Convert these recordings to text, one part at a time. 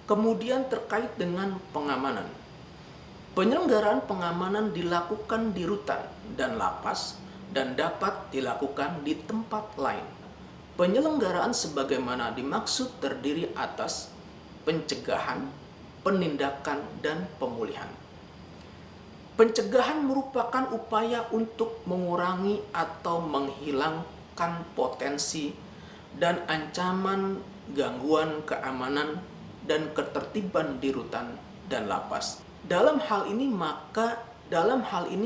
Kemudian terkait dengan pengamanan. Penyelenggaraan pengamanan dilakukan di rutan dan lapas dan dapat dilakukan di tempat lain. Penyelenggaraan sebagaimana dimaksud terdiri atas pencegahan, penindakan, dan pemulihan. Pencegahan merupakan upaya untuk mengurangi atau menghilangkan potensi dan ancaman gangguan keamanan dan ketertiban di rutan dan lapas. Dalam hal ini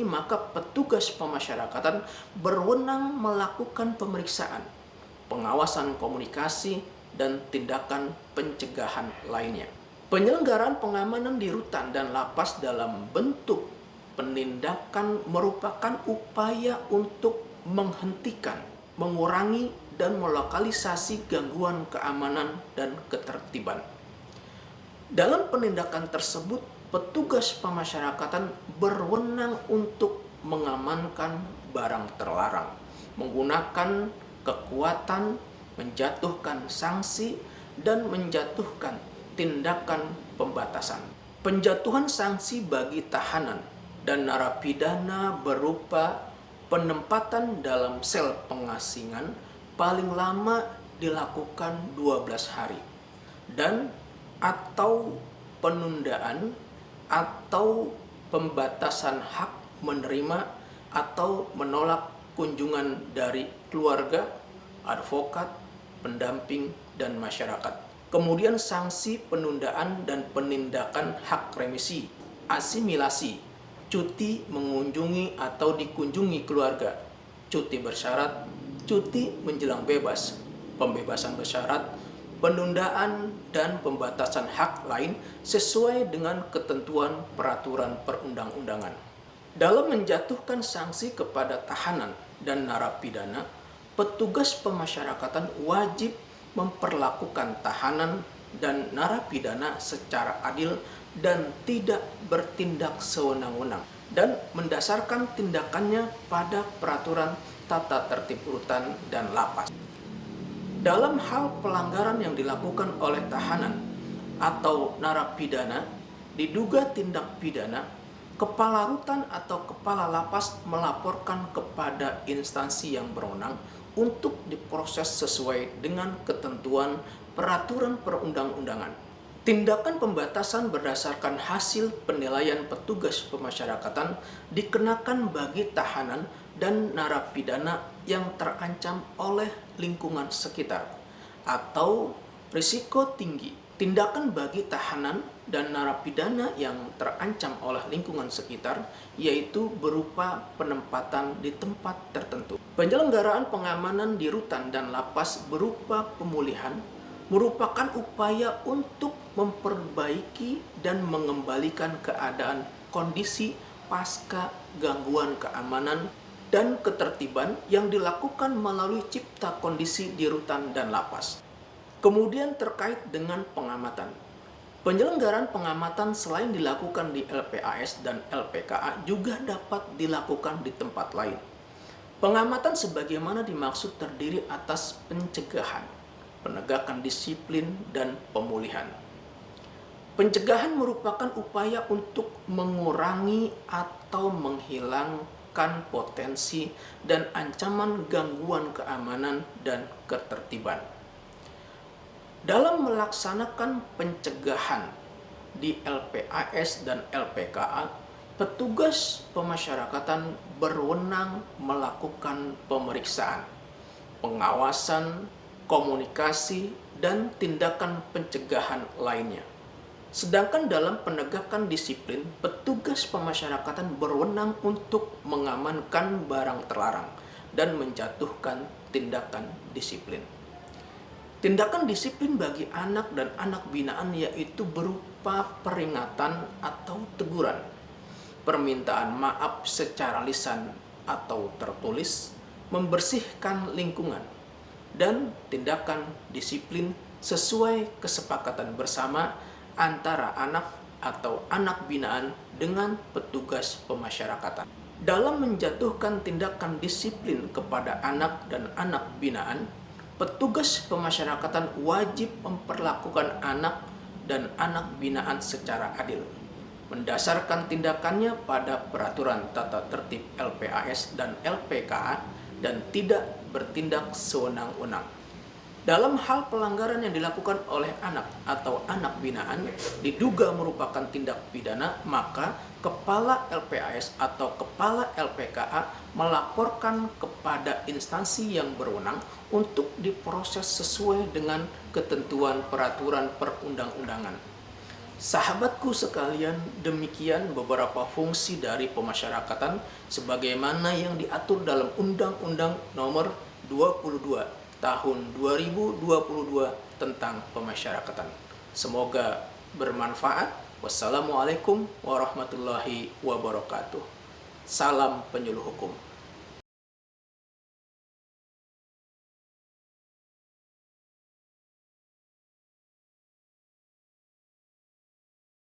maka petugas pemasyarakatan berwenang melakukan pemeriksaan, pengawasan komunikasi, dan tindakan pencegahan lainnya. Penyelenggaraan pengamanan di rutan dan lapas dalam bentuk penindakan merupakan upaya untuk menghentikan, mengurangi, dan melokalisasi gangguan keamanan dan ketertiban. Dalam penindakan tersebut, petugas pemasyarakatan berwenang untuk mengamankan barang terlarang, menggunakan kekuatan, menjatuhkan sanksi, dan menjatuhkan tindakan pembatasan. Penjatuhan sanksi bagi tahanan dan narapidana berupa penempatan dalam sel pengasingan paling lama dilakukan 12 hari dan atau penundaan atau pembatasan hak menerima atau menolak kunjungan dari keluarga, advokat, pendamping, dan masyarakat. Kemudian sanksi penundaan dan penindakan hak remisi, asimilasi, cuti mengunjungi atau dikunjungi keluarga, cuti bersyarat, cuti menjelang bebas, pembebasan bersyarat, penundaan dan pembatasan hak lain sesuai dengan ketentuan peraturan perundang-undangan. Dalam menjatuhkan sanksi kepada tahanan dan narapidana, petugas pemasyarakatan wajib memperlakukan tahanan dan narapidana secara adil dan tidak bertindak sewenang-wenang dan mendasarkan tindakannya pada peraturan tata tertib rutan dan lapas. Dalam hal pelanggaran yang dilakukan oleh tahanan atau narapidana diduga tindak pidana, kepala rutan atau kepala lapas melaporkan kepada instansi yang berwenang untuk diproses sesuai dengan ketentuan peraturan perundang-undangan. Tindakan pembatasan berdasarkan hasil penilaian petugas pemasyarakatan dikenakan bagi tahanan dan narapidana yang terancam oleh lingkungan sekitar atau risiko tinggi. Tindakan bagi tahanan dan narapidana yang terancam oleh lingkungan sekitar yaitu berupa penempatan di tempat tertentu. Penyelenggaraan pengamanan di rutan dan lapas berupa pemulihan merupakan upaya untuk memperbaiki dan mengembalikan keadaan kondisi pasca gangguan keamanan dan ketertiban yang dilakukan melalui cipta kondisi di rutan dan lapas. Kemudian terkait dengan pengamatan. Penyelenggaraan pengamatan selain dilakukan di LPAS dan LPKA juga dapat dilakukan di tempat lain. Pengamatan sebagaimana dimaksud terdiri atas pencegahan, penegakan disiplin, dan pemulihan. Pencegahan merupakan upaya untuk mengurangi atau menghilangkan potensi dan ancaman gangguan keamanan dan ketertiban. Dalam melaksanakan pencegahan di LPAS dan LPKA, petugas pemasyarakatan berwenang melakukan pemeriksaan, pengawasan, komunikasi, dan tindakan pencegahan lainnya. Sedangkan dalam penegakan disiplin, petugas pemasyarakatan berwenang untuk mengamankan barang terlarang dan menjatuhkan tindakan disiplin. Tindakan disiplin bagi anak dan anak binaan yaitu berupa peringatan atau teguran, permintaan maaf secara lisan atau tertulis, membersihkan lingkungan, dan tindakan disiplin sesuai kesepakatan bersama antara anak atau anak binaan dengan petugas pemasyarakatan. Dalam menjatuhkan tindakan disiplin kepada anak dan anak binaan, petugas pemasyarakatan wajib memperlakukan anak dan anak binaan secara adil, mendasarkan tindakannya pada peraturan tata tertib LPAS dan LPKA dan tidak bertindak sewenang-wenang. Dalam hal pelanggaran yang dilakukan oleh anak atau anak binaan diduga merupakan tindak pidana, maka Kepala LPAS atau Kepala LPKA melaporkan kepada instansi yang berwenang untuk diproses sesuai dengan ketentuan peraturan perundang-undangan. Sahabatku sekalian, demikian beberapa fungsi dari pemasyarakatan sebagaimana yang diatur dalam Undang-Undang Nomor 22 Tahun 2022 tentang pemasyarakatan. Semoga bermanfaat. Wassalamualaikum warahmatullahi wabarakatuh. Salam penyuluh hukum.